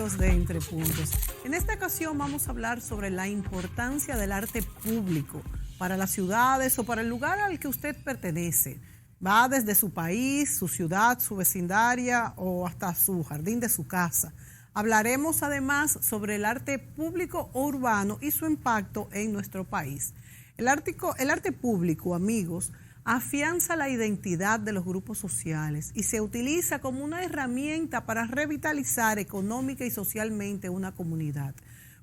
amigos de Entre Puntos. En esta ocasión vamos a hablar sobre la importancia del arte público para las ciudades o para el lugar al que usted pertenece. Va desde su país, su ciudad, su vecindaria o hasta su jardín de su casa. Hablaremos además sobre el arte público o urbano y su impacto en nuestro país. El arte público, amigos, afianza la identidad de los grupos sociales y se utiliza como una herramienta para revitalizar económica y socialmente una comunidad.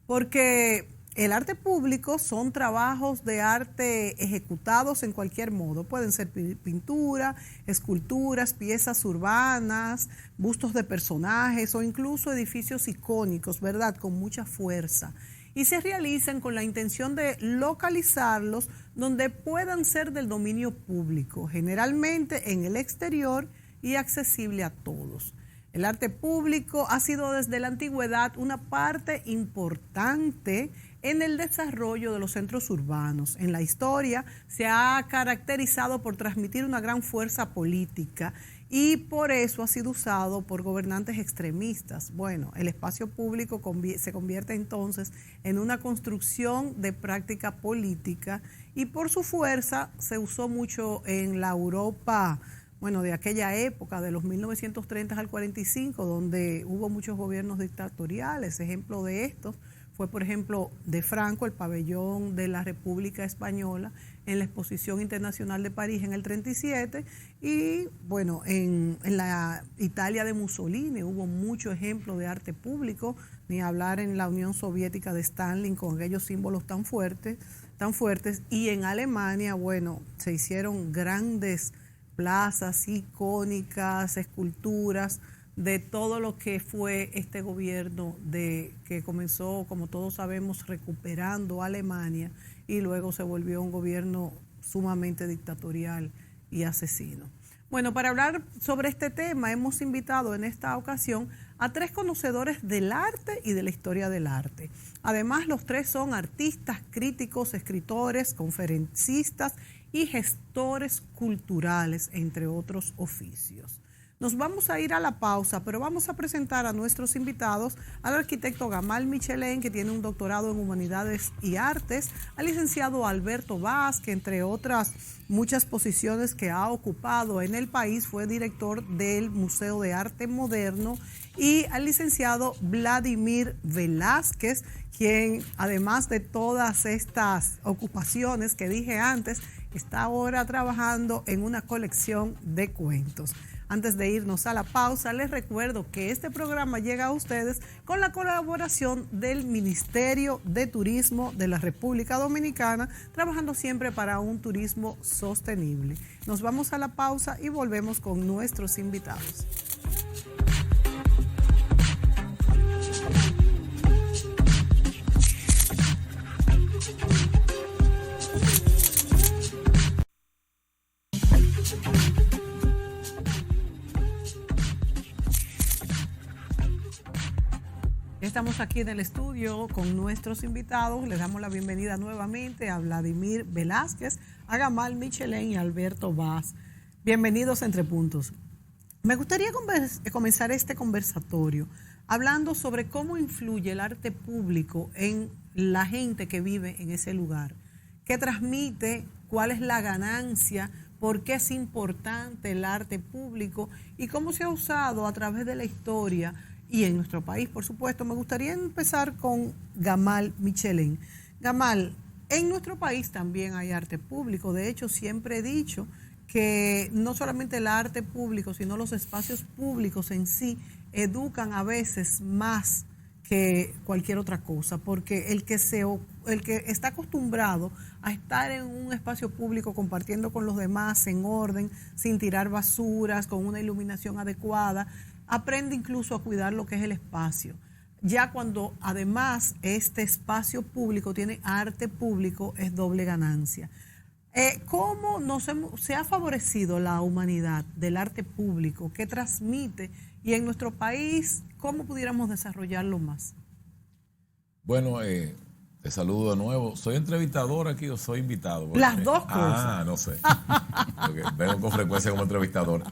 Porque el arte público son trabajos de arte ejecutados en cualquier modo. Pueden ser pintura, esculturas, piezas urbanas, bustos de personajes o incluso edificios icónicos, ¿verdad? Con mucha fuerza. Y se realizan con la intención de localizarlos donde puedan ser del dominio público, generalmente en el exterior y accesible a todos. El arte público ha sido desde la antigüedad una parte importante en el desarrollo de los centros urbanos. En la historia se ha caracterizado por transmitir una gran fuerza política y por eso ha sido usado por gobernantes extremistas. Bueno, el espacio público se convierte entonces en una construcción de práctica política y por su fuerza se usó mucho en la Europa, bueno, de aquella época, de los 1930 al 45, donde hubo muchos gobiernos dictatoriales. Ejemplo de estos fue, por ejemplo, de Franco, el pabellón de la República Española en la Exposición Internacional de París en el 37 y, bueno, en la Italia de Mussolini hubo mucho ejemplo de arte público, ni hablar en la Unión Soviética de Stalin con aquellos símbolos tan fuertes, y en Alemania, bueno, se hicieron grandes plazas icónicas, esculturas, de todo lo que fue este gobierno que comenzó, como todos sabemos, recuperando Alemania y luego se volvió un gobierno sumamente dictatorial y asesino. Bueno, para hablar sobre este tema hemos invitado en esta ocasión a 3 conocedores del arte y de la historia del arte. Además, los 3 son artistas, críticos, escritores, conferencistas y gestores culturales, entre otros oficios. Nos vamos a ir a la pausa, pero vamos a presentar a nuestros invitados, al arquitecto Gamal Michelén, que tiene un doctorado en Humanidades y Artes, al licenciado Alberto Vaz, que entre otras muchas posiciones que ha ocupado en el país, fue director del Museo de Arte Moderno, y al licenciado Vladimir Velázquez, quien además de todas estas ocupaciones que dije antes, está ahora trabajando en una colección de cuentos. Antes de irnos a la pausa, les recuerdo que este programa llega a ustedes con la colaboración del Ministerio de Turismo de la República Dominicana, trabajando siempre para un turismo sostenible. Nos vamos a la pausa y volvemos con nuestros invitados. Estamos aquí en el estudio con nuestros invitados. Les damos la bienvenida nuevamente a Vladimir Velázquez, a Gamal Michelén y a Alberto Vaz. Bienvenidos a Entre Puntos. Me gustaría comenzar este conversatorio hablando sobre cómo influye el arte público en la gente que vive en ese lugar. ¿Qué transmite? ¿Cuál es la ganancia? ¿Por qué es importante el arte público? ¿Y cómo se ha usado a través de la historia? Y en nuestro país, por supuesto. Me gustaría empezar con Gamal Michelén. Gamal, en nuestro país también hay arte público. De hecho, siempre he dicho que no solamente el arte público, sino los espacios públicos en sí educan a veces más que cualquier otra cosa, porque el que está acostumbrado a estar en un espacio público compartiendo con los demás en orden, sin tirar basuras, con una iluminación adecuada, aprende incluso a cuidar lo que es el espacio. Ya cuando además este espacio público tiene arte público, es doble ganancia. ¿Cómo se ha favorecido la humanidad del arte público? ¿Qué transmite? Y en nuestro país, ¿cómo pudiéramos desarrollarlo más? Bueno, te saludo de nuevo. ¿Soy entrevistador aquí o soy invitado? Porque, las dos cosas. No sé. Porque vengo con frecuencia como entrevistador.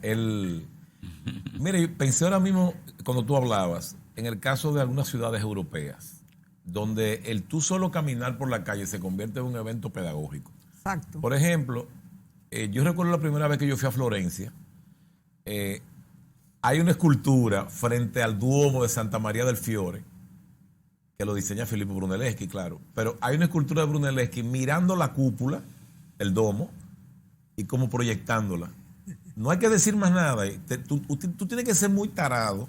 Mire, pensé ahora mismo, cuando tú hablabas, en el caso de algunas ciudades europeas, donde el tú solo caminar por la calle se convierte en un evento pedagógico. Exacto. Por ejemplo, yo recuerdo la primera vez que yo fui a Florencia, hay una escultura frente al Duomo de Santa María del Fiore, que lo diseña Filippo Brunelleschi, claro, pero hay una escultura de Brunelleschi mirando la cúpula, el domo, y como proyectándola. No hay que decir más nada. Tú tienes que ser muy tarado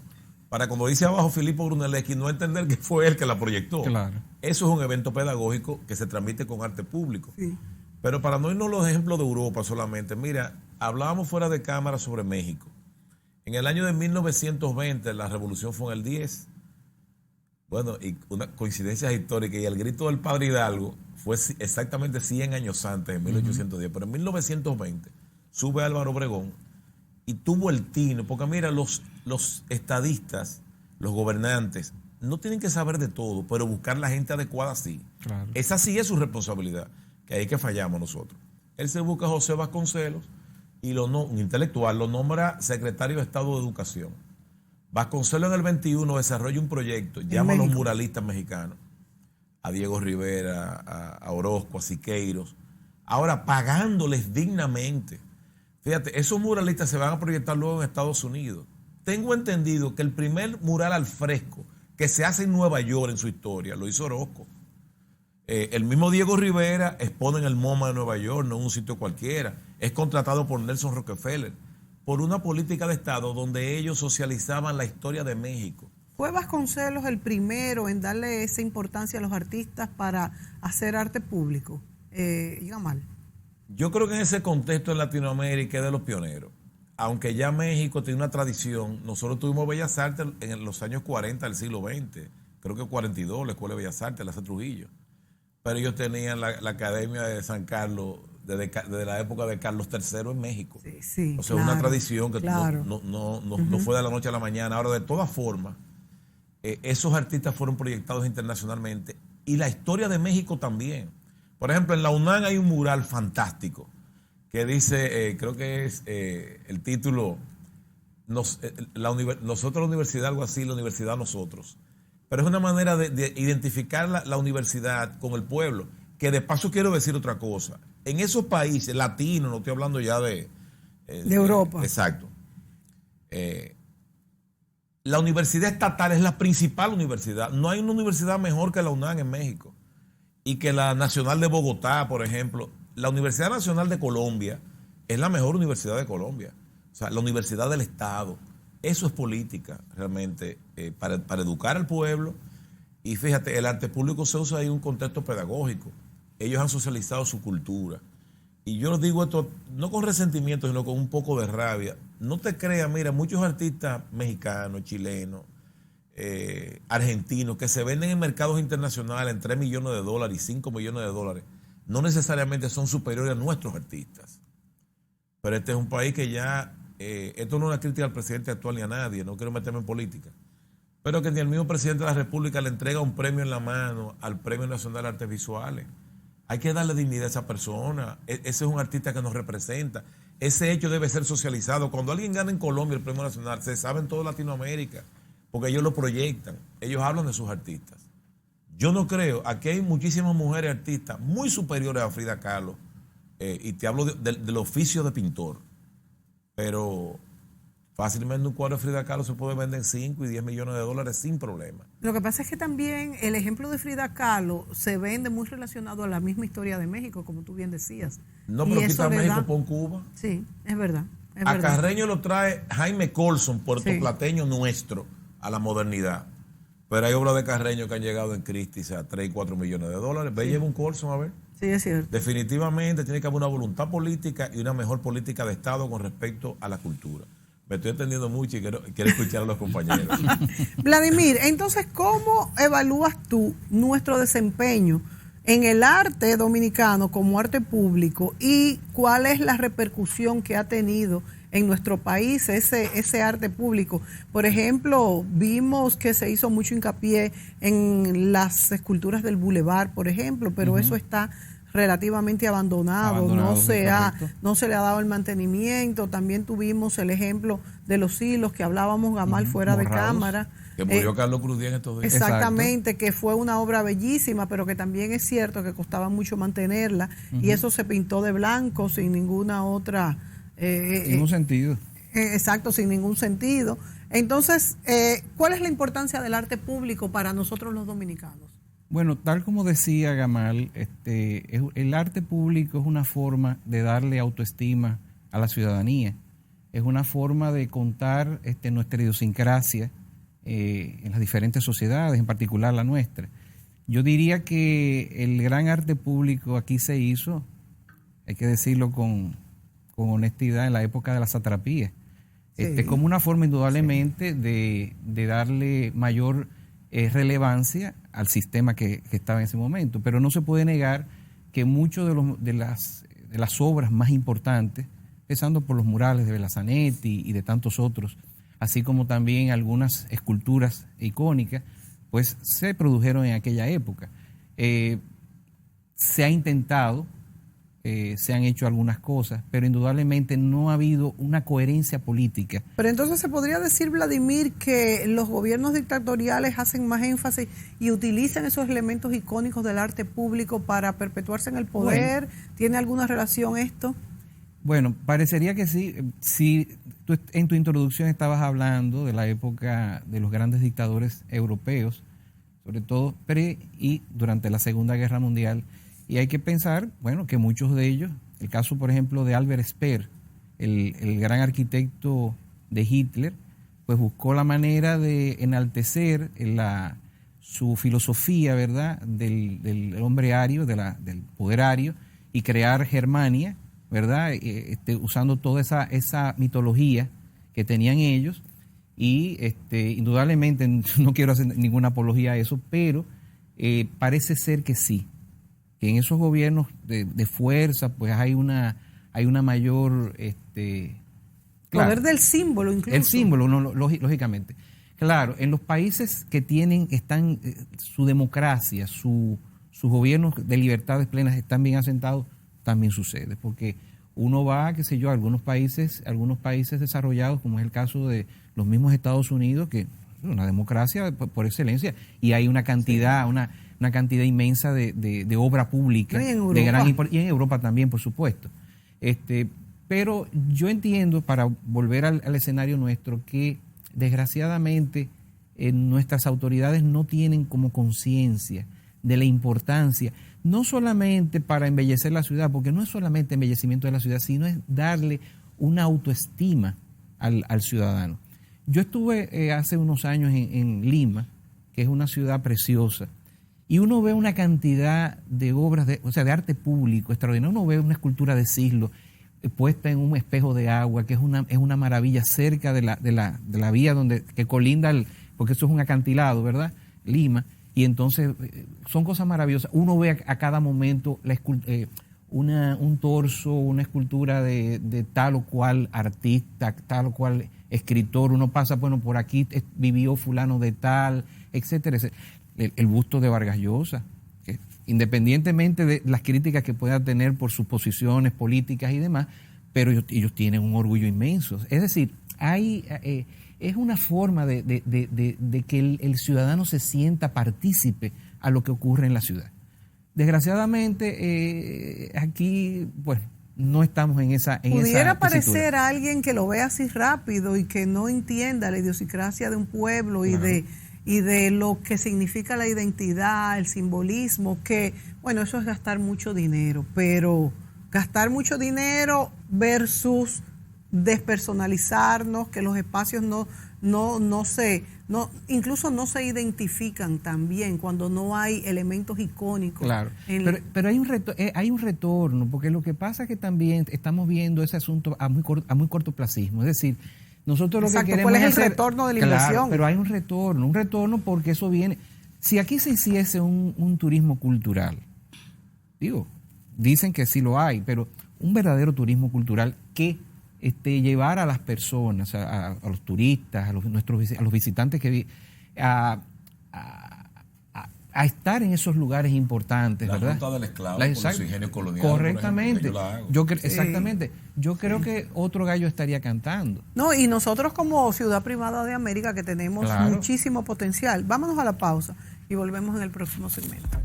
para, cuando dice abajo Filippo Brunelleschi, no entender que fue él que la proyectó. Claro. Eso es un evento pedagógico que se transmite con arte público. Sí. Pero para no irnos los ejemplos de Europa solamente, mira, hablábamos fuera de cámara sobre México. En el año de 1920, la revolución fue en el 10. Bueno, y una coincidencia histórica, y el grito del padre Hidalgo fue exactamente 100 años antes, en 1810. Pero en 1920 sube Álvaro Obregón y tuvo el tino, porque mira, los estadistas, los gobernantes, no tienen que saber de todo, pero buscar la gente adecuada sí. Claro. Esa sí es su responsabilidad, que ahí que fallamos nosotros. Él se busca a José Vasconcelos y un intelectual lo nombra secretario de Estado de Educación. Vasconcelos en el 21 desarrolla un proyecto, llama a los muralistas mexicanos, a Diego Rivera, a Orozco, a Siqueiros, ahora pagándoles dignamente. Fíjate, esos muralistas se van a proyectar luego en Estados Unidos. Tengo entendido que el primer mural al fresco que se hace en Nueva York en su historia lo hizo Orozco. El mismo Diego Rivera expone en el MoMA de Nueva York, no en un sitio cualquiera. Es contratado por Nelson Rockefeller, por una política de Estado donde ellos socializaban la historia de México. ¿Fue Vasconcelos el primero en darle esa importancia a los artistas para hacer arte público? Yamal. Yo creo que en ese contexto en Latinoamérica es de los pioneros. Aunque ya México tiene una tradición, nosotros tuvimos Bellas Artes en los años 40 del siglo XX, creo que 42, la Escuela de Bellas Artes, la hace Trujillo. Pero ellos tenían la Academia de San Carlos desde la época de Carlos III en México. Sí, sí, o sea, claro, una tradición que no fue de la noche a la mañana. Ahora, de todas formas, esos artistas fueron proyectados internacionalmente y la historia de México también. Por ejemplo, en la UNAM hay un mural fantástico que dice, creo que es el título, nosotros la universidad, algo así, la universidad nosotros. Pero es una manera de identificar la universidad con el pueblo. Que de paso quiero decir otra cosa. En esos países latinos, no estoy hablando ya de Europa. Exacto. La universidad estatal es la principal universidad. No hay una universidad mejor que la UNAM en México. Y que la Nacional de Bogotá, por ejemplo. La Universidad Nacional de Colombia es la mejor universidad de Colombia. O sea, la universidad del Estado. Eso es política, realmente, para educar al pueblo. Y fíjate, el arte público se usa ahí en un contexto pedagógico. Ellos han socializado su cultura. Y yo digo esto no con resentimiento, sino con un poco de rabia. No te creas, mira, muchos artistas mexicanos, chilenos, argentinos, que se venden en mercados internacionales en $3 millones y $5 millones, no necesariamente son superiores a nuestros artistas. Pero este es un país que ya... esto no es una crítica al presidente actual ni a nadie, no quiero meterme en política, pero que ni el mismo presidente de la República le entrega un premio en la mano al Premio Nacional de Artes Visuales. Hay que darle dignidad a esa persona. Ese es un artista que nos representa. Ese hecho debe ser socializado. Cuando alguien gana en Colombia el Premio Nacional, se sabe en toda Latinoamérica, porque ellos lo proyectan, ellos hablan de sus artistas. Yo no creo, aquí hay muchísimas mujeres artistas muy superiores a Frida Kahlo, y te hablo del oficio de pintor. Pero fácilmente un cuadro de Frida Kahlo se puede vender en $5 y $10 millones sin problema. Lo que pasa es que también el ejemplo de Frida Kahlo se vende muy relacionado a la misma historia de México, como tú bien decías. No, pero quita México, pon Cuba. Sí, es verdad. A Carreño lo trae Jaime Colson, puertoplateño nuestro, a la modernidad. Pero hay obras de Carreño que han llegado en Christie's a $3 y $4 millones. Ve, lleva un Colson a ver. Sí, es cierto. Definitivamente tiene que haber una voluntad política y una mejor política de Estado con respecto a la cultura. Me estoy entendiendo mucho y quiero escuchar a los compañeros. Vladimir, entonces, ¿cómo evalúas tú nuestro desempeño en el arte dominicano como arte público y cuál es la repercusión que ha tenido en nuestro país ese arte público? Por ejemplo, vimos que se hizo mucho hincapié en las esculturas del Boulevard, por ejemplo, pero eso está relativamente abandonado, no se le ha dado el mantenimiento. También tuvimos el ejemplo de los hilos que hablábamos, Gamal, fuera de cámara. Que murió Carlos Cruz Díaz en estos días. Exactamente, que fue una obra bellísima, pero que también es cierto que costaba mucho mantenerla, y eso se pintó de blanco sin ninguna otra... sin ningún sentido. Exacto, sin ningún sentido. Entonces, ¿cuál es la importancia del arte público para nosotros los dominicanos? Bueno, tal como decía Gamal, el arte público es una forma de darle autoestima a la ciudadanía. Es una forma de contar nuestra idiosincrasia en las diferentes sociedades, en particular la nuestra. Yo diría que el gran arte público aquí se hizo, hay que decirlo con honestidad, en la época de la satrapía, como una forma indudablemente de darle mayor relevancia al sistema que estaba en ese momento. Pero no se puede negar que muchas de las obras más importantes, empezando por los murales de Belazanetti y de tantos otros, así como también algunas esculturas icónicas, pues se produjeron en aquella época. Se ha intentado, se han hecho algunas cosas, pero indudablemente no ha habido una coherencia política. Pero entonces se podría decir, Vladimir, que los gobiernos dictatoriales hacen más énfasis y utilizan esos elementos icónicos del arte público para perpetuarse en el poder. Bueno, ¿tiene alguna relación esto? Bueno, parecería que sí. Si tú en tu introducción estabas hablando de la época de los grandes dictadores europeos, sobre todo pre y durante la Segunda Guerra Mundial, y hay que pensar, bueno, que muchos de ellos, el caso por ejemplo de Albert Speer, el gran arquitecto de Hitler, pues buscó la manera de enaltecer su filosofía, ¿verdad?, del hombre ario, del poder ario, y crear Germania, ¿verdad?, usando toda esa mitología que tenían ellos, y indudablemente no quiero hacer ninguna apología a eso, pero parece ser que sí, que en esos gobiernos de fuerza pues hay una mayor poder del símbolo incluso. El símbolo, lógicamente. Claro, en los países que están su democracia, sus gobiernos de libertades plenas están bien asentados, también sucede, porque uno va, qué sé yo, a algunos países desarrollados, como es el caso de los mismos Estados Unidos, que es una democracia por excelencia, y hay una cantidad, una cantidad inmensa de obra pública, de gran y en Europa también, por supuesto. Pero yo entiendo, para volver al escenario nuestro, que desgraciadamente nuestras autoridades no tienen como conciencia de la importancia, no solamente para embellecer la ciudad, porque no es solamente embellecimiento de la ciudad, sino es darle una autoestima al ciudadano. Yo estuve hace unos años en Lima, que es una ciudad preciosa, y uno ve una cantidad de obras, de arte público extraordinario. Uno ve una escultura de Cislo puesta en un espejo de agua, que es una maravilla, cerca de la vía que colinda, porque eso es un acantilado, ¿verdad?, Lima. Y entonces son cosas maravillosas. Uno ve a cada momento un torso, una escultura de tal o cual artista, tal o cual escritor. Uno pasa, bueno, por aquí vivió fulano de tal, etcétera, etcétera. El busto de Vargas Llosa, que independientemente de las críticas que pueda tener por sus posiciones políticas y demás, pero ellos tienen un orgullo inmenso. Es decir, es una forma de que el ciudadano se sienta partícipe a lo que ocurre en la ciudad. Desgraciadamente, aquí, pues, no estamos en esa Pudiera parecer a alguien que lo vea así rápido y que no entienda la idiosincrasia de un pueblo y de lo que significa la identidad, el simbolismo, que, bueno, eso es gastar mucho dinero, pero gastar mucho dinero versus despersonalizarnos, que los espacios incluso no se identifican tan bien cuando no hay elementos icónicos. Claro, pero hay un retorno, porque lo que pasa es que también estamos viendo ese asunto a muy cortoplacismo, es decir, nosotros lo que queremos ¿cuál es el hacer, retorno de la inversión? Pero hay un retorno porque eso viene. Si aquí se hiciese un turismo cultural, dicen que sí lo hay, pero un verdadero turismo cultural que llevar a las personas, a los turistas, a los visitantes a a estar en esos lugares importantes, la ¿verdad? ruta del esclavo por los ingenios coloniales. Correctamente. Por ejemplo, que Exactamente. Yo creo que otro gallo estaría cantando. No, y nosotros como ciudad privada de América que tenemos Claro. muchísimo potencial. Vámonos a la pausa y volvemos en el próximo segmento.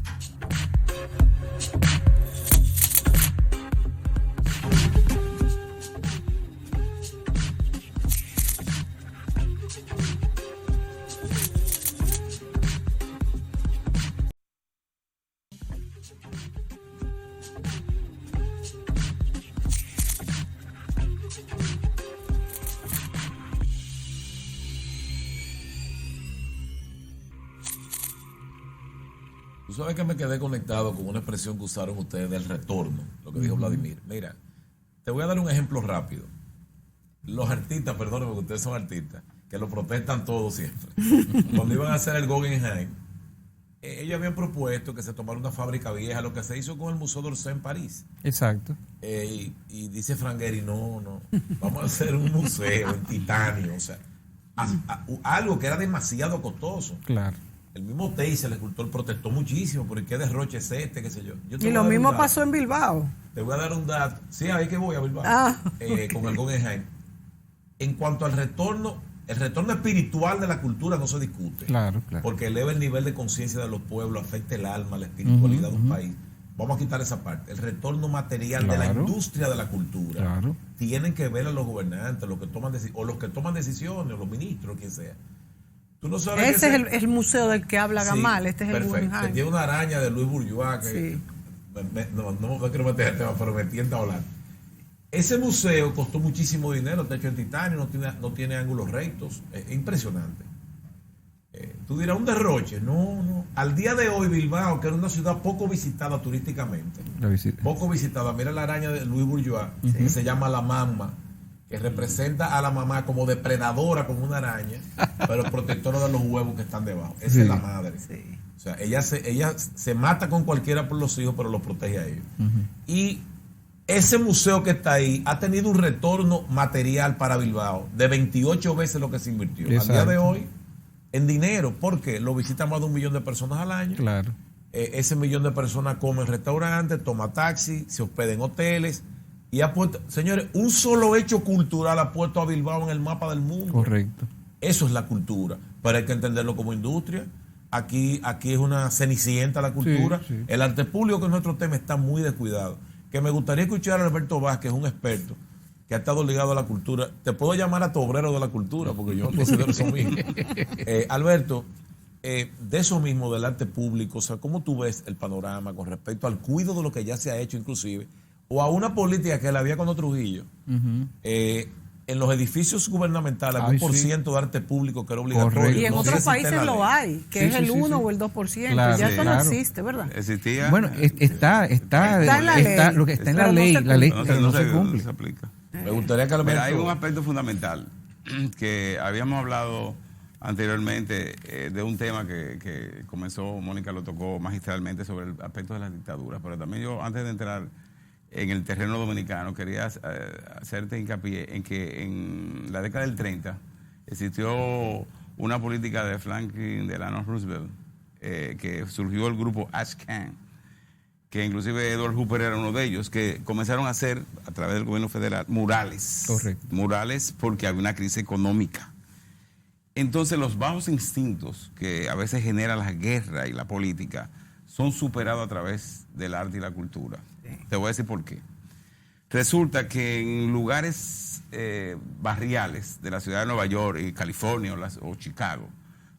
Tú sabes que me quedé conectado con una expresión que usaron ustedes del retorno, lo que dijo Vladimir. Mira, te voy a dar un ejemplo rápido. Los artistas, perdónenme porque ustedes son artistas, que lo protestan todos siempre. Cuando iban a hacer el Guggenheim, ellos habían propuesto que se tomara una fábrica vieja, lo que se hizo con el Museo d'Orsay en París. Exacto. Y dice Frangueri, no, vamos a hacer un museo en titanio, o sea, algo que era demasiado costoso. Claro. El mismo Teisel, el escultor, protestó muchísimo, porque qué derroche es este, qué sé yo. Y lo mismo pasó en Bilbao. Te voy a dar un dato. Sí, ahí que voy a Bilbao. Con el Guggenheim. En cuanto al retorno, el retorno espiritual de la cultura no se discute. Claro. Porque eleva el nivel de conciencia de los pueblos, afecta el alma, la espiritualidad de un país. Vamos a quitar esa parte. El retorno material de la industria de la cultura. Tienen que ver a los gobernantes, los que toman o los que toman decisiones, o los ministros, quien sea. Tú no sabes ese es el museo del que habla Gamal, este es el Guggenheim. Tiene una araña de Louis Bourgeois que no quiero meter el tema, pero me tienta a hablar. Ese museo costó muchísimo dinero, techo en titanio, no tiene ángulos rectos. Es impresionante. Tú dirás, un derroche. No. Al día de hoy, Bilbao, que era una ciudad poco visitada turísticamente, poco visitada, mira la araña de Louis Bourgeois, que se llama la Mamma, que representa a la mamá como depredadora, como una araña, pero protectora de los huevos que están debajo. Esa es la madre. Sí. O sea, ella se mata con cualquiera por los hijos, pero los protege a ellos. Y ese museo que está ahí ha tenido un retorno material para Bilbao de 28 veces lo que se invirtió. Exacto. Al día de hoy, en dinero, porque lo visitan más de 1 millón de personas al año. Claro. Ese 1 millón de personas come en restaurantes, toma taxi, se hospeda en hoteles. Y ha puesto, señores, un solo hecho cultural ha puesto a Bilbao en el mapa del mundo. Correcto. Eso es la cultura, pero hay que entenderlo como industria. Aquí es una cenicienta la cultura. Sí. El arte público, que es nuestro tema, está muy descuidado. Que me gustaría escuchar a Alberto Vázquez, un experto que ha estado ligado a la cultura. Te puedo llamar a tu obrero de la cultura, porque yo considero eso mismo. Alberto, de eso mismo, del arte público, o sea, ¿cómo tú ves el panorama con respecto al cuidado de lo que ya se ha hecho, inclusive, o a una política que la había con Trujillo? En los edificios gubernamentales hay 1% de arte público que era obligatorio. Correcto. Y en otros países lo hay, que es el 1 o el 2%. Claro, ya esto no existe, ¿verdad? Existía. Bueno, está en la ley. Lo que está en la ley, no se cumple. Se aplica. Me gustaría que hay un aspecto fundamental que habíamos hablado anteriormente de un tema que comenzó, Mónica lo tocó magistralmente, sobre el aspecto de las dictaduras, pero también yo, antes de entrar en el terreno dominicano, quería hacerte hincapié en que en la década del 30 existió una política de Franklin Delano Roosevelt, que surgió el grupo Ashcan, que inclusive Edward Hooper era uno de ellos, que comenzaron a hacer, a través del gobierno federal, murales. Correcto. Murales porque había una crisis económica. Entonces los bajos instintos que a veces genera la guerra y la política son superados a través del arte y la cultura. Te voy a decir por qué. Resulta que en lugares barriales de la ciudad de Nueva York y California o Chicago,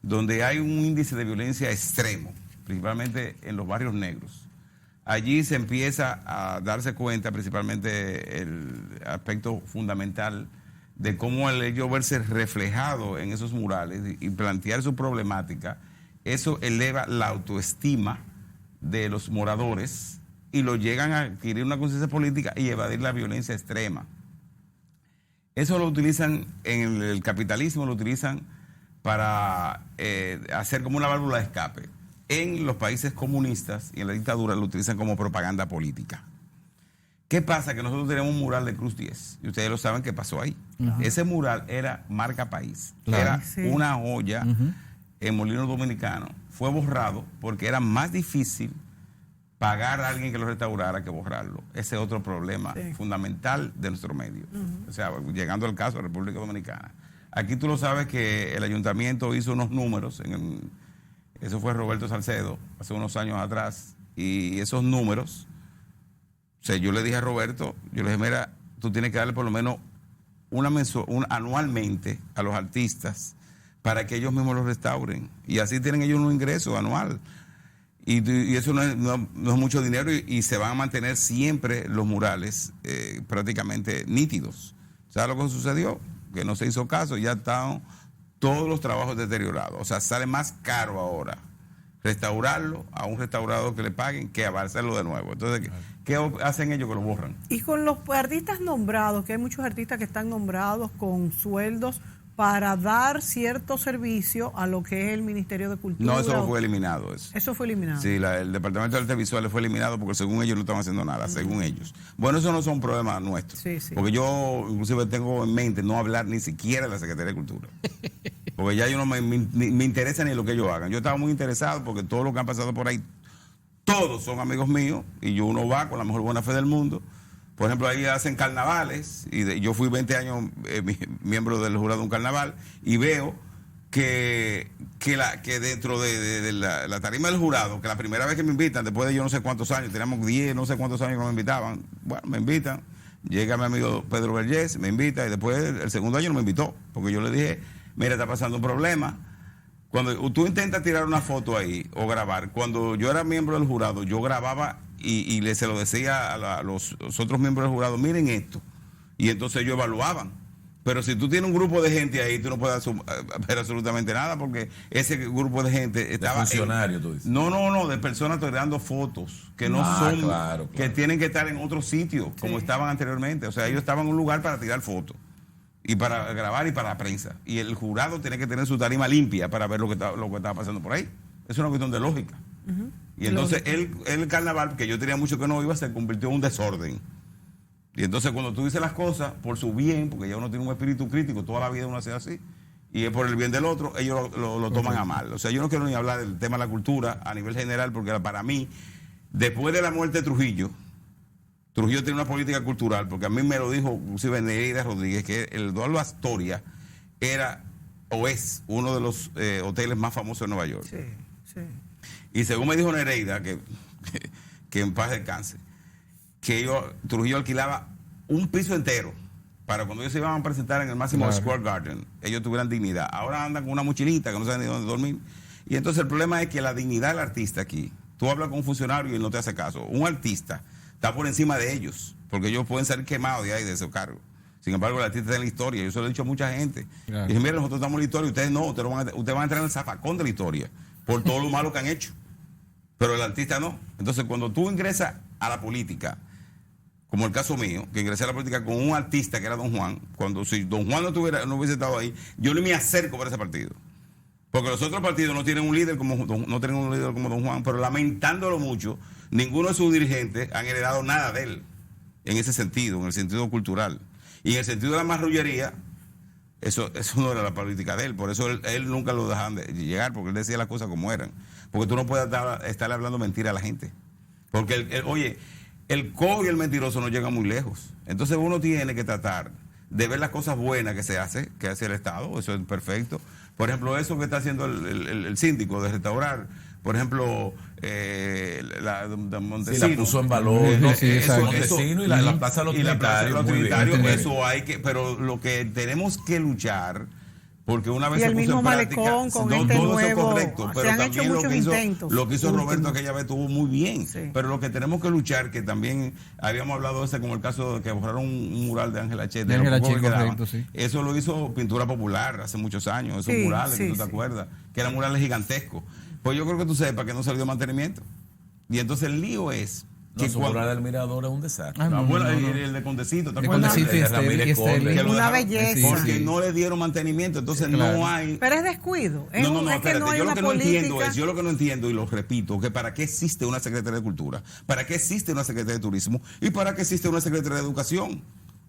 donde hay un índice de violencia extremo, principalmente en los barrios negros, allí se empieza a darse cuenta principalmente el aspecto fundamental de cómo el ello verse reflejado en esos murales y plantear su problemática, eso eleva la autoestima de los moradores y lo llegan a adquirir una conciencia política y evadir la violencia extrema. Eso lo utilizan en el capitalismo, lo utilizan para hacer como una válvula de escape. En los países comunistas y en la dictadura lo utilizan como propaganda política. ¿Qué pasa? Que nosotros tenemos un mural de Cruz 10 y ustedes lo saben qué pasó ahí. Ese mural era marca país, era una joya en Molino Dominicano fue borrado porque era más difícil pagar a alguien que lo restaurara que borrarlo. Ese es otro problema fundamental de nuestro medio. O sea, llegando al caso de la República Dominicana. Aquí tú lo sabes que el ayuntamiento hizo unos números, eso fue Roberto Salcedo, hace unos años atrás, y esos números, o sea, yo le dije a Roberto, yo le dije, mira, tú tienes que darle por lo menos anualmente a los artistas para que ellos mismos los restauren. Y así tienen ellos un ingreso anual. Y eso no es mucho dinero y se van a mantener siempre los murales prácticamente nítidos. ¿Sabes lo que sucedió? Que no se hizo caso, ya están todos los trabajos deteriorados. O sea, sale más caro ahora restaurarlo a un restaurador que le paguen que hacerlo de nuevo. Entonces, ¿qué hacen ellos? Que lo borran. Y con los artistas nombrados, que hay muchos artistas que están nombrados con sueldos para dar cierto servicio a lo que es el Ministerio de Cultura. No, eso fue eliminado. Eso fue eliminado. Sí, el Departamento de Artes Visuales fue eliminado porque según ellos no estaban haciendo nada, según ellos. Bueno, eso no son problemas nuestros. Sí, sí. Porque yo inclusive tengo en mente no hablar ni siquiera de la Secretaría de Cultura. Porque ya yo no me interesa ni lo que ellos hagan. Yo estaba muy interesado porque todo lo que han pasado por ahí, todos son amigos míos y uno va con la mejor buena fe del mundo. Por ejemplo, ahí hacen carnavales y yo fui 20 años miembro del jurado de un carnaval y veo que dentro de la tarima del jurado, que la primera vez que me invitan, después de yo no sé cuántos años, teníamos 10, no sé cuántos años que me invitaban, bueno, me invitan, llega mi amigo Pedro Vergés, me invita y después el segundo año no me invitó, porque yo le dije, mira, está pasando un problema. Cuando tú intentas tirar una foto ahí o grabar, cuando yo era miembro del jurado, yo grababa y se lo decía a los otros miembros del jurado, miren esto. Y entonces ellos evaluaban. Pero si tú tienes un grupo de gente ahí, tú no puedes hacer absolutamente nada porque ese grupo de gente estaba... De funcionarios, tú dices. No, de personas tirando fotos que no son... Claro. Que tienen que estar en otro sitio, como estaban anteriormente. O sea, ellos estaban en un lugar para tirar fotos. Y para grabar y para la prensa. Y el jurado tiene que tener su tarima limpia para ver lo que estaba pasando por ahí. Es una cuestión de lógica. Y entonces el carnaval, que yo tenía mucho que no iba, se convirtió en un desorden. Y entonces cuando tú dices las cosas por su bien, porque ya uno tiene un espíritu crítico, toda la vida uno hace así, y es por el bien del otro, ellos lo toman a mal. O sea, yo no quiero ni hablar del tema de la cultura a nivel general, porque para mí, después de la muerte de Trujillo tiene una política cultural, porque a mí me lo dijo inclusive Nereida Rodríguez, que el Eduardo Astoria era o es uno de los hoteles más famosos de Nueva York. Sí. Y según me dijo Nereida, que en paz descanse, que Trujillo alquilaba un piso entero para cuando ellos se iban a presentar en el Máximo Square Garden, ellos tuvieran dignidad. Ahora andan con una mochilita que no saben ni dónde dormir. Y entonces el problema es que la dignidad del artista aquí, tú hablas con un funcionario y él no te hace caso. Un artista está por encima de ellos, porque ellos pueden ser quemados de ahí, de ese cargo. Sin embargo, el artista está en la historia. Yo se lo he dicho a mucha gente. Claro. Y dije, mira, nosotros estamos en la historia, ustedes no, ustedes van a entrar en el zafacón de la historia, por todo lo malo que han hecho. Pero el artista no. Entonces, cuando tú ingresas a la política, como el caso mío, que ingresé a la política con un artista que era Don Juan, si Don Juan no hubiese estado ahí, yo ni me acerco para ese partido. Porque los otros partidos no tienen un líder como Don Juan, pero lamentándolo mucho, ninguno de sus dirigentes han heredado nada de él, en ese sentido, en el sentido cultural. Y en el sentido de la marrullería, eso no era la política de él, por eso él nunca lo dejaban de llegar, porque él decía las cosas como eran. Porque tú no puedes estarle hablando mentira a la gente. Porque, el cojo y el mentiroso no llegan muy lejos. Entonces uno tiene que tratar de ver las cosas buenas que hace el Estado, eso es perfecto. Por ejemplo, eso que está haciendo el síndico de restaurar, por ejemplo, la Montesino. Sí, la puso en valor. Montesino y la Plaza de los Trinitarios. Eso hay que, pero lo que tenemos que luchar, porque una vez y se el puso mismo en práctica, malecón con todo nuevo, eso es correcto, pero han también hecho muchos intentos. lo que hizo Roberto aquella vez estuvo muy bien. Sí. Pero lo que tenemos que luchar, que también habíamos hablado de ese, como el caso de que borraron un mural de Ángela Che, eso lo hizo Pintura Popular hace muchos años, esos murales, que tú te acuerdas, que eran murales gigantescos. Pues yo creo que tú sepas que no se le dio mantenimiento. Y entonces el lío es que su mural del Mirador es un desastre. El de Condecito, ¿te acuerdas? Una belleza. Porque no le dieron mantenimiento, entonces no hay... Pero es descuido. Espérate, yo lo que no entiendo, y lo repito, que para qué existe una Secretaría de Cultura, para qué existe una Secretaría de Turismo y para qué existe una Secretaría de Educación.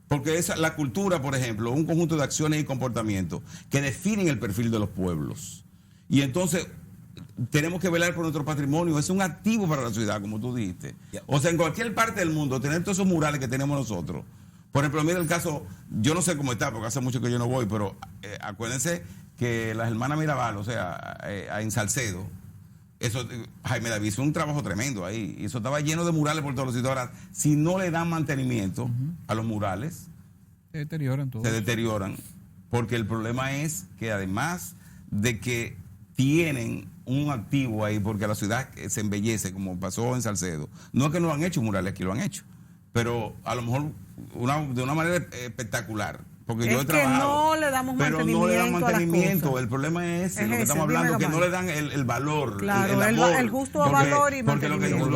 Porque la cultura, por ejemplo, un conjunto de acciones y comportamientos que definen el perfil de los pueblos. Y entonces tenemos que velar por nuestro patrimonio. Es un activo para la ciudad, como tú dijiste. O sea, en cualquier parte del mundo, tener todos esos murales que tenemos nosotros. Por ejemplo, mira el caso, yo no sé cómo está, porque hace mucho que yo no voy, pero acuérdense que las hermanas Mirabal, o sea, en Salcedo, eso, Jaime David hizo un trabajo tremendo ahí. Y eso estaba lleno de murales por todos los sitios. Ahora, si no le dan mantenimiento a los murales, se deterioran todos. Se deterioran. Porque el problema es que además de que tienen un activo ahí, porque la ciudad se embellece, como pasó en Salcedo. No es que no han hecho murales, aquí lo han hecho. Pero a lo mejor de una manera espectacular. Porque yo he trabajado. No le damos pero mantenimiento. No le dan mantenimiento. A las cosas. El problema es lo que estamos hablando, que no le dan el valor. Claro, el amor, el justo valor y porque mantenimiento.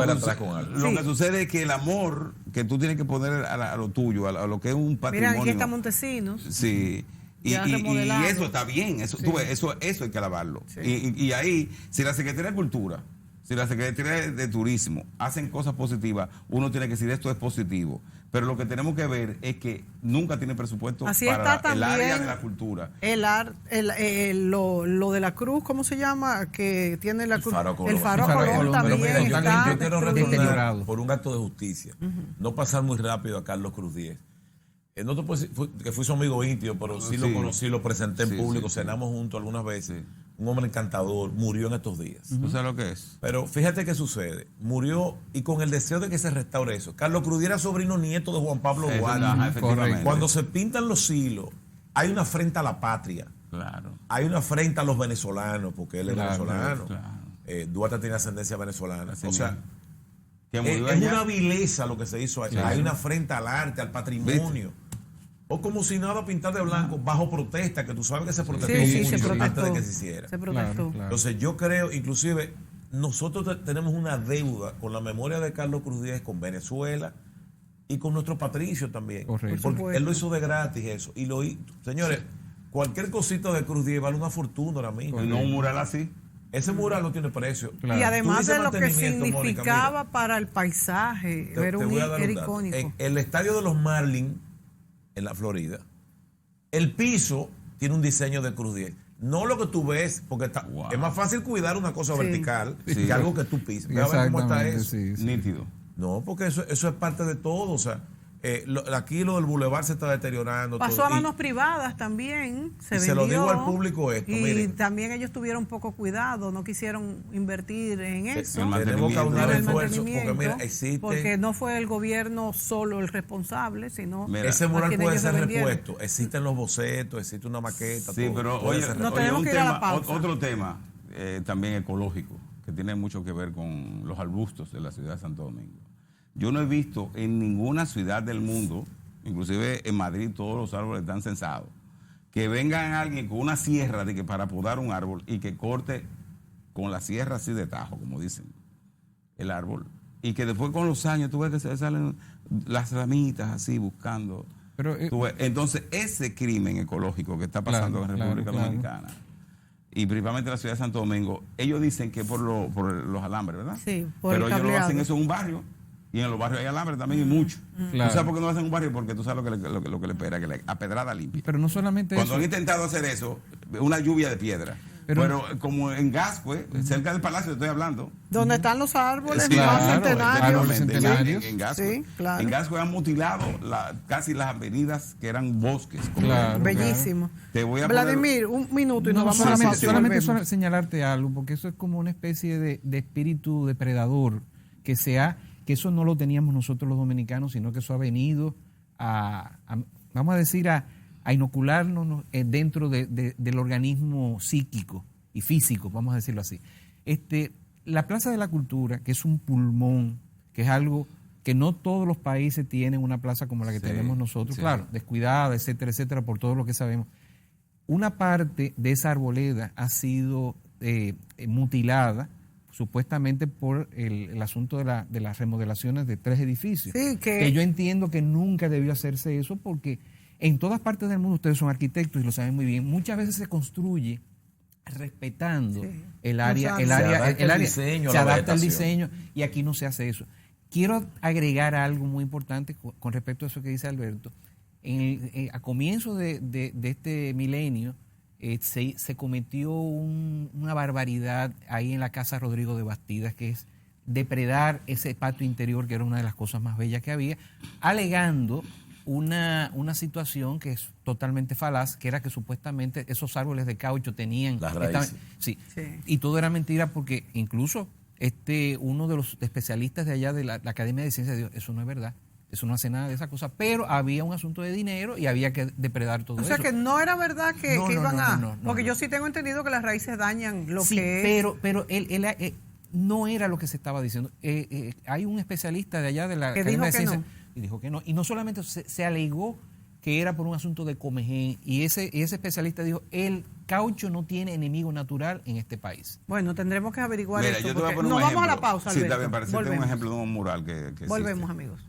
Lo que sucede es que el amor que tú tienes que poner a lo tuyo, a lo que es un patrimonio. Mira, aquí está Montesinos. Sí. Y eso está bien, eso, sí. Tú ves, eso hay que alabarlo. Sí. Y ahí, si la Secretaría de Cultura, si la Secretaría de Turismo hacen cosas positivas, uno tiene que decir esto es positivo. Pero lo que tenemos que ver es que nunca tiene presupuesto así para está el área de la cultura. Lo de la cruz, ¿cómo se llama? Que tiene la cruz. El Faro Colón también mira, está. Yo quiero retornar por un acto de justicia. No pasar muy rápido a Carlos Cruz Díez. No te puedo decir que fui su amigo íntimo, pero sí lo conocí, lo presenté en público, cenamos juntos algunas veces. Un hombre encantador, murió en estos días. ¿Tú sabes lo que es? Pero fíjate qué sucede. Murió y con el deseo de que se restaure eso. Carlos Cruz era sobrino nieto de Juan Pablo Duarte. Cuando se pintan los hilos, hay una afrenta a la patria. Claro. Hay una afrenta a los venezolanos, porque él es venezolano. Claro. Duarte tiene ascendencia venezolana. Así o sea, es una vileza lo que se hizo ahí. Claro. Hay una afrenta al arte, al patrimonio. ¿Viste? O como si nada pintar de blanco bajo protesta, que tú sabes que se protestó mucho antes de que se hiciera. Se protestó. Claro. Entonces yo creo, inclusive, nosotros tenemos una deuda con la memoria de Carlos Cruz Díez, con Venezuela y con nuestro Patricio también. Correcto. Porque él lo hizo de gratis eso. Y señores, cualquier cosita de Cruz Díez vale una fortuna ahora mismo. Y no un mural así. Ese mural no tiene precio. Claro. Y además de lo que significaba, Mónica, para el paisaje, era icónico. En el estadio de los Marlins, en la Florida, el piso tiene un diseño de Cruz Díez. No lo que tú ves, porque es más fácil cuidar una cosa vertical que algo que tú pisas. Ve a ver cómo está eso. Nítido. No, porque eso es parte de todo. O sea, aquí lo del bulevar se está deteriorando. Pasó todo. A manos privadas también. Se lo digo al público esto. Y miren, también ellos tuvieron poco cuidado, no quisieron invertir en eso. Tenemos que aunar esfuerzos porque mira, existe. Porque no fue el gobierno solo el responsable, sino. Mira, ese mural puede ser repuesto. Existen los bocetos, existe una maqueta. Sí, todo, pero oye, tenemos que ir a la pausa. Otro tema también ecológico, que tiene mucho que ver con los arbustos de la ciudad de Santo Domingo. Yo no he visto en ninguna ciudad del mundo, inclusive en Madrid todos los árboles están censados, que vengan alguien con una sierra para podar un árbol y que corte con la sierra así de tajo, como dicen, el árbol. Y que después con los años tú ves que se salen las ramitas así buscando. Pero, entonces ese crimen ecológico que está pasando en la República Dominicana y principalmente en la ciudad de Santo Domingo, ellos dicen que por los alambres, ¿verdad? Sí, pero ellos lo hacen eso en un barrio. Y en los barrios hay alambre también y mucho. Claro. ¿Tú sabes por qué no lo hacen en un barrio? Porque tú sabes lo que le espera, que le a pedrada limpia. Pero no solamente Cuando han intentado hacer eso, una lluvia de piedra. Pero como en Gascue, cerca del palacio estoy hablando. Donde están los árboles centenarios. En Gascue. Sí, claro. En Gascue han mutilado casi las avenidas que eran bosques. Claro, bellísimo. Te voy a Vladimir, un minuto y nos vamos solamente, a la pausa. Solamente señalarte algo, porque eso es como una especie de espíritu depredador que eso no lo teníamos nosotros los dominicanos, sino que eso ha venido vamos a decir, a inocularnos dentro del organismo psíquico y físico, vamos a decirlo así. La Plaza de la Cultura, que es un pulmón, que es algo que no todos los países tienen una plaza como la que tenemos nosotros, claro, descuidada, etcétera, etcétera, por todo lo que sabemos. Una parte de esa arboleda ha sido mutilada, supuestamente por el asunto de las remodelaciones de 3 edificios. Sí, que yo entiendo que nunca debió hacerse eso porque en todas partes del mundo, ustedes son arquitectos y lo saben muy bien, muchas veces se construye respetando el área, se adapta el diseño y aquí no se hace eso. Quiero agregar algo muy importante con respecto a eso que dice Alberto. A comienzo de este milenio, se cometió una barbaridad ahí en la casa Rodrigo de Bastidas, que es depredar ese patio interior, que era una de las cosas más bellas que había, alegando una situación que es totalmente falaz, que era que supuestamente esos árboles de caucho tenían... Las raíces. Sí, y todo era mentira, porque incluso uno de los especialistas de allá de la Academia de Ciencias dijo, eso no es verdad, eso no hace nada de esa cosa, pero había un asunto de dinero y había que depredar todo eso. O sea que no era verdad que iban a... Porque yo no. sí tengo entendido que las raíces dañan lo sí, que es... pero él no era lo que se estaba diciendo. Hay un especialista de allá de la que Academia de dijo que Ciencias no. y dijo que no. Y no solamente se alegó que era por un asunto de Comején, y ese especialista dijo, el caucho no tiene enemigo natural en este país. Bueno, tendremos que averiguar Mira, esto. yo te voy a poner Nos un vamos ejemplo. a la pausa, Sí, Alberto. está bien, parece un ejemplo de un mural que Volvemos, existe. amigos.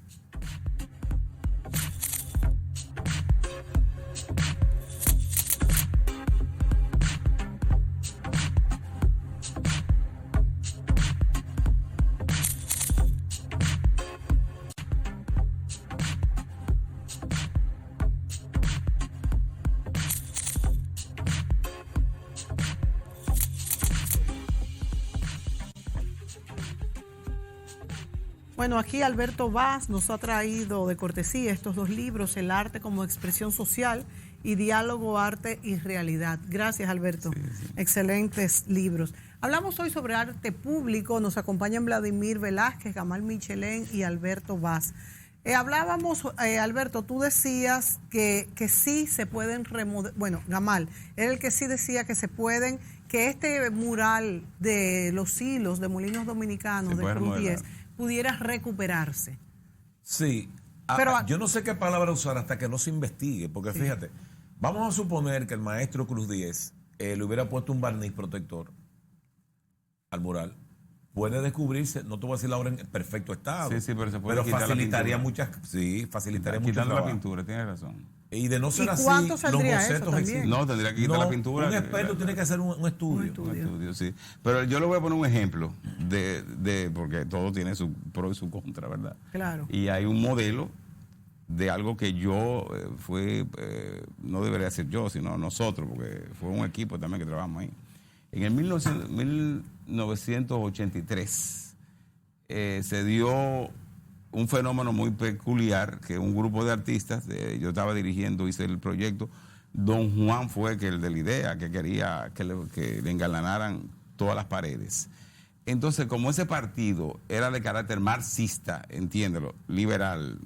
Bueno, aquí Alberto Vaz nos ha traído de cortesía estos dos libros, El arte como expresión social y Diálogo, arte y realidad. Gracias, Alberto. Sí. Excelentes libros. Hablamos hoy sobre arte público. Nos acompañan Vladimir Velázquez, Gamal Michelén y Alberto Vaz. Hablábamos, Alberto, tú decías que sí se pueden remodelar. Bueno, Gamal era el que sí decía que se pueden, que este mural de los hilos de Molinos Dominicanos de Cruz 10 pudiera recuperarse. Sí, pero yo no sé qué palabra usar hasta que no se investigue, porque fíjate, vamos a suponer que el maestro Cruz 10 le hubiera puesto un barniz protector al mural. Puede descubrirse, no te voy a decir la obra en perfecto estado, sí, pero se puede quitar facilitaría muchas, facilitaría mucho quitando trabajo. La pintura, tienes razón. Y de no ser así, ¿cuánto saldría los bocetos existen? No, tendría que quitar la pintura. Un experto tiene que hacer un estudio. Un estudio, sí. Pero yo le voy a poner un ejemplo porque todo tiene su pro y su contra, ¿verdad? Claro. Y hay un modelo de algo que yo no debería ser yo, sino nosotros, porque fue un equipo también que trabajamos ahí. En el 1983 se dio un fenómeno muy peculiar, que un grupo de artistas, yo estaba dirigiendo, hice el proyecto, don Juan fue el de la idea, que quería que le engalanaran todas las paredes. Entonces, como ese partido era de carácter marxista, entiéndelo, liberal,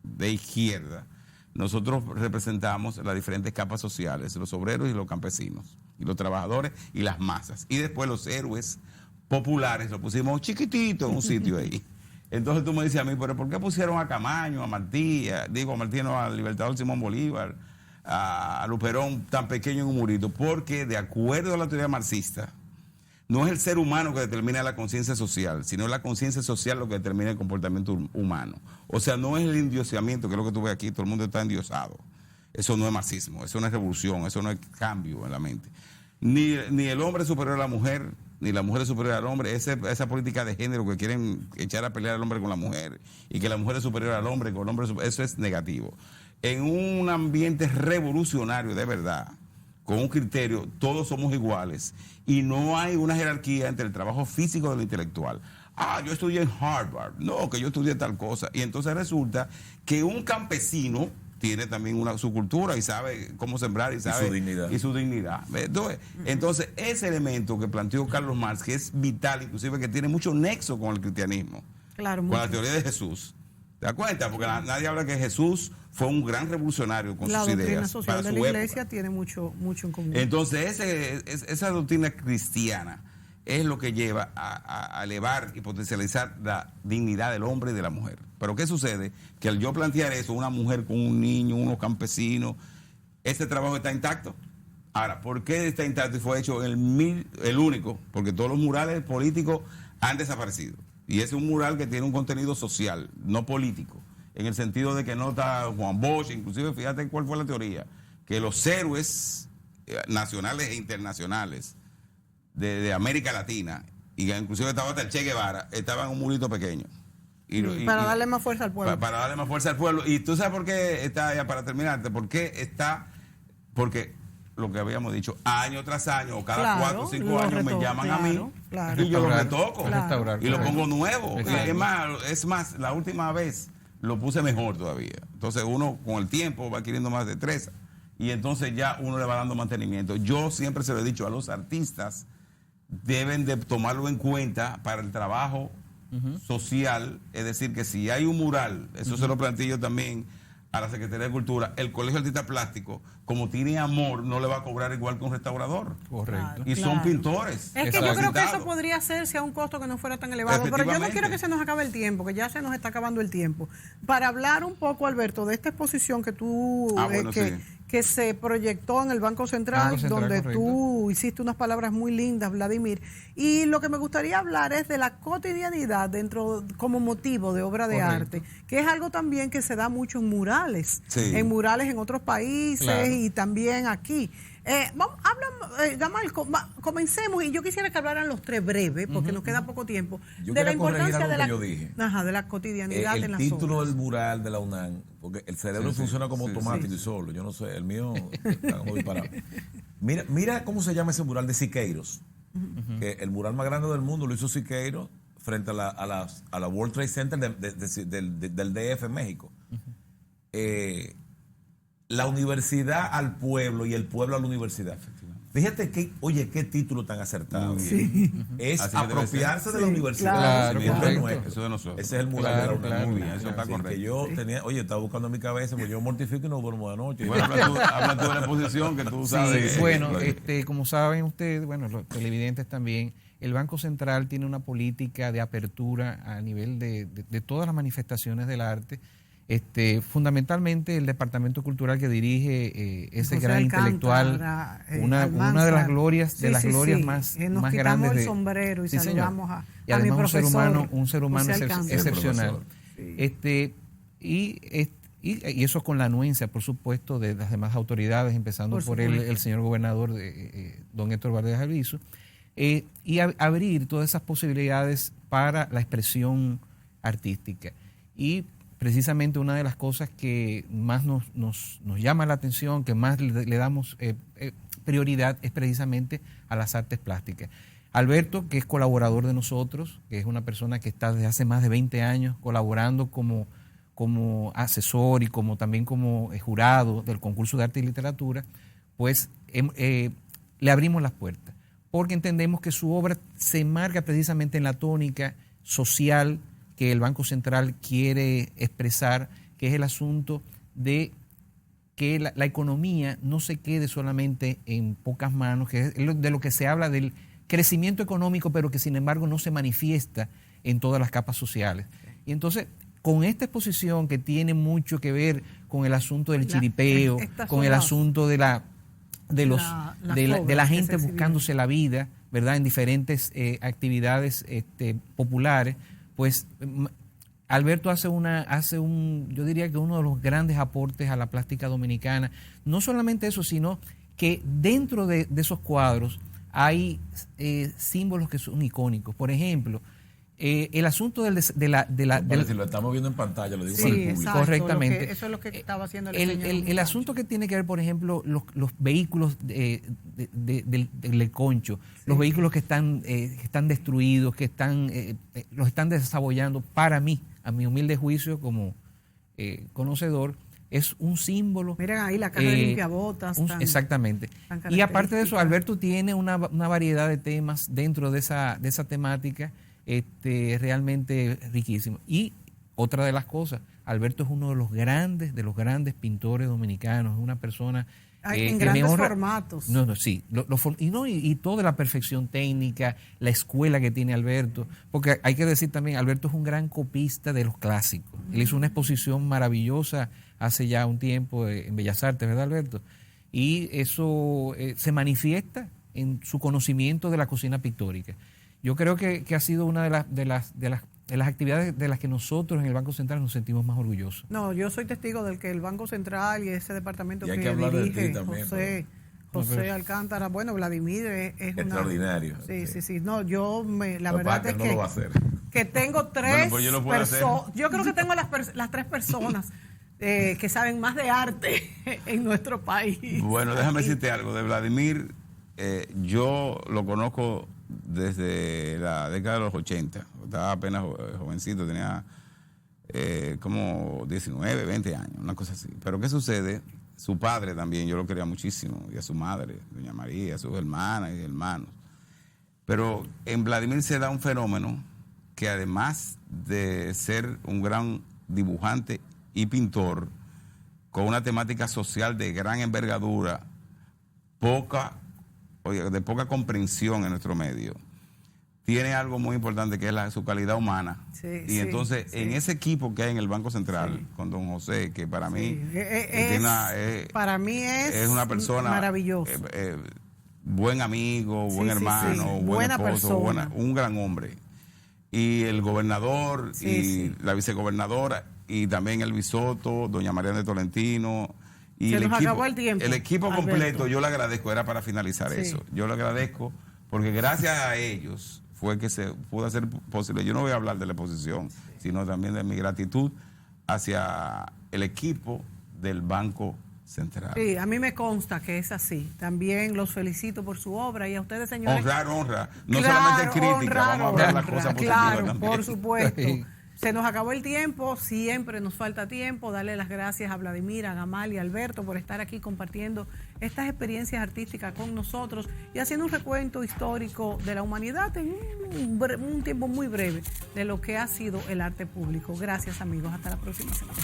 de izquierda, nosotros representamos las diferentes capas sociales, los obreros y los campesinos, y los trabajadores y las masas. Y después los héroes populares los pusimos chiquititos en un sitio ahí. Entonces tú me dices a mí, pero ¿por qué pusieron a Camaño, a Martí, al Libertador Simón Bolívar, a Luperón tan pequeño en un murito? Porque de acuerdo a la teoría marxista, no es el ser humano que determina la conciencia social, sino la conciencia social lo que determina el comportamiento humano. O sea, no es el endiosamiento, que es lo que tú ves aquí, todo el mundo está endiosado. Eso no es marxismo, eso no es revolución, eso no es cambio en la mente. Ni el hombre es superior a la mujer, ni la mujer es superior al hombre. Esa política de género que quieren echar a pelear al hombre con la mujer y que la mujer es superior al hombre, con el hombre eso es negativo. En un ambiente revolucionario de verdad, con un criterio, todos somos iguales y no hay una jerarquía entre el trabajo físico y el intelectual. Yo estudié en Harvard, no, que yo estudié tal cosa. Y entonces resulta que un campesino tiene también su cultura y sabe cómo sembrar y sabe su dignidad. Entonces, ese elemento que planteó Carlos Marx, que es vital, inclusive que tiene mucho nexo con el cristianismo, claro, con la teoría de Jesús. ¿Te das cuenta? Porque nadie habla que Jesús fue un gran revolucionario con sus ideas. La doctrina social de la iglesia tiene mucho en común. Entonces, esa doctrina cristiana es lo que lleva a elevar y potencializar la dignidad del hombre y de la mujer. Pero ¿qué sucede? Que al yo plantear eso, una mujer con un niño, unos campesinos, ¿ese trabajo está intacto? Ahora, ¿por qué está intacto y fue hecho el único? Porque todos los murales políticos han desaparecido. Y ese es un mural que tiene un contenido social, no político. En el sentido de que no está Juan Bosch, inclusive fíjate cuál fue la teoría, que los héroes nacionales e internacionales de América Latina, y inclusive estaba hasta el Che Guevara, estaba en un murito pequeño. Para darle más fuerza al pueblo. Para darle más fuerza al pueblo. Y tú sabes por qué está, ya para terminarte, porque lo que habíamos dicho, año tras año, o cada Claro, 4 o 5 lo años me llaman a mí claro. y yo lo Restaurar, retoco restaurar, y lo correcto. pongo nuevo. Exacto. Es más, la última vez lo puse mejor todavía. Entonces uno con el tiempo va adquiriendo más destreza y entonces ya uno le va dando mantenimiento. Yo siempre se lo he dicho a los artistas, deben de tomarlo en cuenta para el trabajo social, es decir, que si hay un mural, eso se lo planteé también a la Secretaría de Cultura, el Colegio de Artistas Plásticos, como tiene amor, no le va a cobrar igual que un restaurador. Correcto. Y son pintores. Es que yo creo que eso capacitados. podría hacerse a un costo que no fuera tan elevado, pero yo no Efectivamente. quiero que se nos acabe el tiempo, que ya se nos está acabando el tiempo. Para hablar un poco, Alberto, de esta exposición que tú, Bueno, sí. que se proyectó en el Banco Central, Banco Central, donde correcto. tú hiciste unas palabras muy lindas, Vladimir. Y lo que me gustaría hablar es de la cotidianidad dentro, como motivo de obra de Correcto. arte, que es algo también que se da mucho en murales, Sí. en murales en otros países Claro. y también aquí. Gamal, comencemos, y yo quisiera que hablaran los tres breves, porque nos queda poco tiempo, Yo de la quería corregir importancia algo de la, que yo dije. ajá, de la cotidianidad en El las título obras. del mural de la UNAM, porque el cerebro Sí, sí, funciona como sí, automático sí. y solo, yo no sé, el mío está como disparado. Mira cómo se llama ese mural de Siqueiros, que el mural más grande del mundo lo hizo Siqueiros frente a la World Trade Center del DF en México. La universidad al pueblo y el pueblo a la universidad. Fíjate qué título tan acertado. Es Así que debe apropiarse ser. de la Sí, universidad. claro, Eso es correcto. nuestro. Eso de nosotros. Ese es el mural Claro, de la UNAM. claro, Muy bien, eso está Así correcto. que yo tenía, estaba buscando en mi cabeza, porque yo mortifico y no duermo de noche. Bueno, habla tú de la exposición que tú Sí, sabes. bueno, como saben ustedes, bueno, los televidentes también, el Banco Central tiene una política de apertura a nivel de todas las manifestaciones del arte. Fundamentalmente el Departamento Cultural que dirige ese José gran Alcántara, intelectual, una de las glorias, Sí, sí, sí. más Nos más quitamos grandes el sombrero y Sí, señor. saludamos a Y mi además profesor, un ser humano José Alcántara. excepcional. Sí. Y eso con la anuencia, por supuesto, de las demás autoridades, empezando por el señor gobernador, don Héctor Valdés Alviso, y abrir todas esas posibilidades para la expresión artística. Y precisamente una de las cosas que más nos llama la atención, que más le damos prioridad, es precisamente a las artes plásticas. Alberto, que es colaborador de nosotros, que es una persona que está desde hace más de 20 años colaborando como asesor y también como jurado del concurso de arte y literatura, pues le abrimos las puertas, porque entendemos que su obra se enmarca precisamente en la tónica social que el Banco Central quiere expresar, que es el asunto de que la economía no se quede solamente en pocas manos, que es de lo que se habla del crecimiento económico, pero que sin embargo no se manifiesta en todas las capas sociales. Y entonces, con esta exposición que tiene mucho que ver con el asunto del chiripeo, con el asunto de la gente buscándose la vida, ¿verdad?, en diferentes actividades populares, pues Alberto hace yo diría que uno de los grandes aportes a la plástica dominicana. No solamente eso, sino que dentro de esos cuadros hay símbolos que son icónicos. Por ejemplo, el asunto si lo estamos viendo en pantalla, lo digo para el público. Exacto, correctamente. Eso es lo que estaba haciendo el asunto que tiene que ver, por ejemplo, los vehículos del Concho, los vehículos que están destruidos, que los están desabollando, para mí, a mi humilde juicio como conocedor, es un símbolo. Miren ahí la caja de limpiabotas. Exactamente. Y aparte de eso, Alberto tiene una variedad de temas dentro de esa temática realmente riquísimo. Y otra de las cosas, Alberto es uno de los grandes pintores dominicanos, es una persona en grandes formatos. Sí, y toda la perfección técnica, la escuela que tiene Alberto, porque hay que decir también, Alberto es un gran copista de los clásicos. Él hizo una exposición maravillosa hace ya un tiempo en Bellas Artes, ¿verdad, Alberto? Y eso se manifiesta en su conocimiento de la cocina pictórica. Yo creo que ha sido una de las actividades de las que nosotros en el Banco Central nos sentimos más orgullosos. No, yo soy testigo del que el Banco Central y ese departamento y hay que que hablar dirige de ti también, José Alcántara, bueno, Vladimir es extraordinario. Sí. No, la verdad es no lo va a hacer. Que tengo tres pues yo lo puedo hacer. Yo creo que tengo las tres personas que saben más de arte en nuestro país. Bueno, déjame decirte algo. De Vladimir, yo lo conozco desde la década de los 80. Estaba apenas jovencito, tenía como 19, 20 años, una cosa así. Pero ¿qué sucede? Su padre también, yo lo quería muchísimo, y a su madre, doña María, a sus hermanas y hermanos. Pero en Vladimir se da un fenómeno que además de ser un gran dibujante y pintor, con una temática social de gran envergadura, de poca comprensión en nuestro medio, tiene algo muy importante que es su calidad humana. Sí, y entonces, en ese equipo que hay en el Banco Central, con don José, que para mí, es una persona maravillosa. Buen amigo, buen hermano, buen buena esposo, persona. un gran hombre. Y el gobernador la vicegobernadora y también el Bisoto, doña María de Tolentino. Y Se nos acabó el tiempo, el equipo Alberto. completo, yo le agradezco, era para finalizar eso. Yo le agradezco porque gracias a ellos fue que se pudo hacer posible. Yo no voy a hablar de la exposición, sino también de mi gratitud hacia el equipo del Banco Central. Sí, a mí me consta que es así. También los felicito por su obra y a ustedes, señores. Honra. No solamente crítica, vamos a hablar las cosas positivas Claro, también. por supuesto. Se nos acabó el tiempo, siempre nos falta tiempo. Darle las gracias a Vladimir, a Gamal y a Alberto por estar aquí compartiendo estas experiencias artísticas con nosotros y haciendo un recuento histórico de la humanidad en un tiempo muy breve de lo que ha sido el arte público. Gracias, amigos. Hasta la próxima semana.